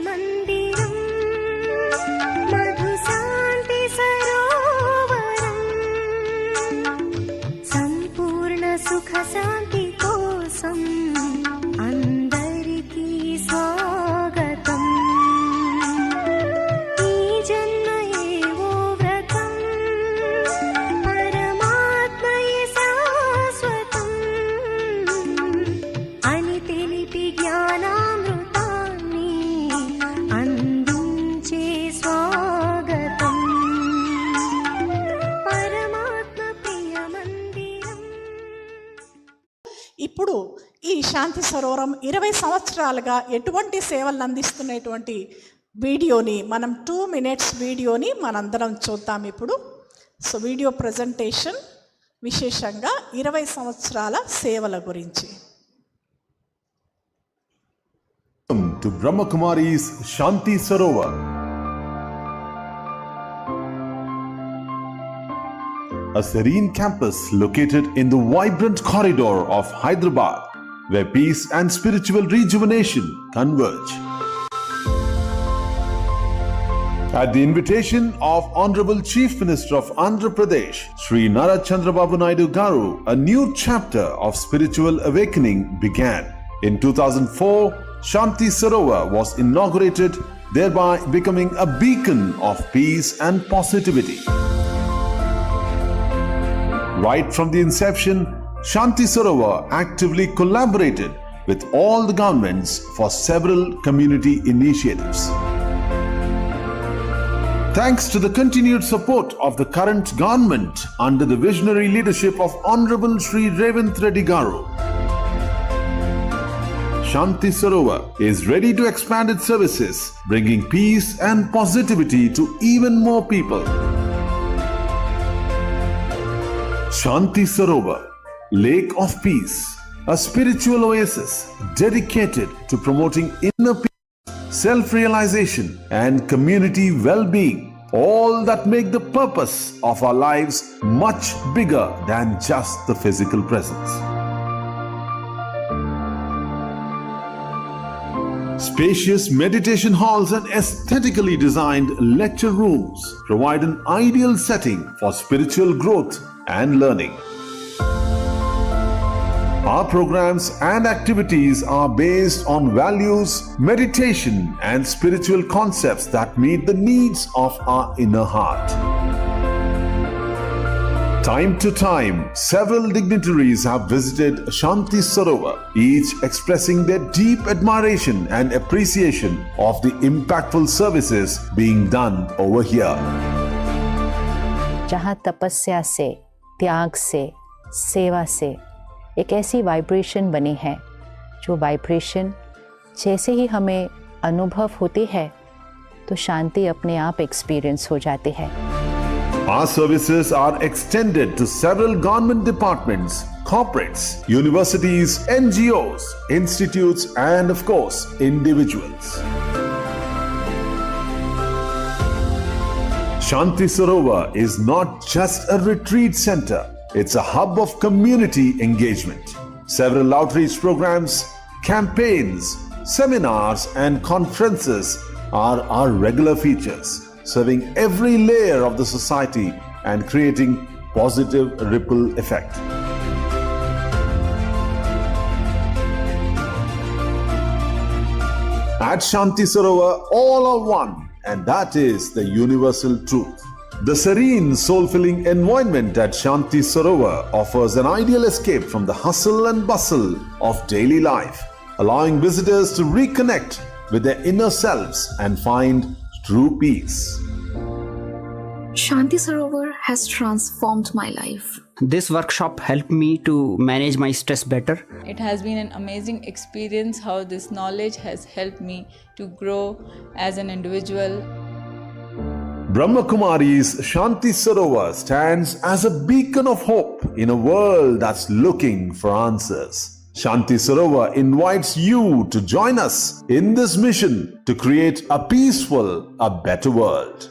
మందిరం మధు శాంతి సరోవరం సంపూర్ణ సుఖ శాంతి కోసం అందరికీ స్వాగతం. ఈ జన్మయే ఓ వ్రతం పరమాత్మయే శాశ్వతం అని తెలిపి జ్ఞానామృతాన్ని అందించే స్వాగతం పరమాత్మ ప్రియ మందిరం. ఇప్పుడు ఈ శాంతి సరోవరం 20 సంవత్సరాలుగా ఎటువంటి సేవలను అందిస్తున్నటువంటి వీడియోని మనం 2 minutes వీడియోని మనందరం చూద్దాం ఇప్పుడు. సో వీడియో ప్రజెంటేషన్ విశేషంగా 20 సంవత్సరాల సేవల గురించి. Welcome to Brahma Kumari's Shanti Sarovar. A serene campus located in the vibrant corridor of Hyderabad, where peace and spiritual rejuvenation converge. At the invitation of Honorable Chief Minister of Andhra Pradesh, Sri Nara Chandrababu Naidu Garu, a new chapter of spiritual awakening began. In 2004, Shanti Sarovar was inaugurated, thereby becoming a beacon of peace and positivity. Right from the inception, Shanti Sarovar actively collaborated with all the governments for several community initiatives. Thanks to the continued support of the current government under the visionary leadership of Honorable Sri Revanth Reddy Garu, Shanti Sarovar is ready to expand its services, bringing peace and positivity to even more people. Shanti Sarovar, Lake of Peace, a spiritual oasis dedicated to promoting inner peace, self-realization and community well-being, all that make the purpose of our lives much bigger than just the physical presence. Spacious meditation halls and aesthetically designed lecture rooms provide an ideal setting for spiritual growth and learning. Our programs and activities are based on values, meditation, and spiritual concepts that meet the needs of our inner heart. Time to time, several dignitaries have visited Shanti Sarovar, each expressing their deep admiration and appreciation of the impactful services being done over here. जहाँ तपस्या से, त्याग से, सेवा से एक ऐसी vibration बनी है, जो वाइब्रेशन जैसे ही हमें अनुभव होती है तो शांति अपने आप एक्सपीरियंस हो जाती है. Our services are extended to several government departments, corporates, universities, NGOs, institutes, and of course, individuals. Shanti Sarovar is not just a retreat center, it's a hub of community engagement. Several outreach programs, campaigns, seminars, and conferences are our regular features, serving every layer of the society and creating positive ripple effect. At Shanti Sarovar, all are one, and that is the universal truth. The serene, soul-filling environment at Shanti Sarovar offers an ideal escape from the hustle and bustle of daily life, allowing visitors to reconnect with their inner selves and find true peace. Shanti Sarovar has transformed my life. This workshop helped me to manage my stress better. It has been an amazing experience how this knowledge has helped me to grow as an individual. Brahma Kumari's Shanti Sarovar stands as a beacon of hope in a world that's looking for answers. Shanti Sarovar invites you to join us in this mission to create a peaceful, a better world.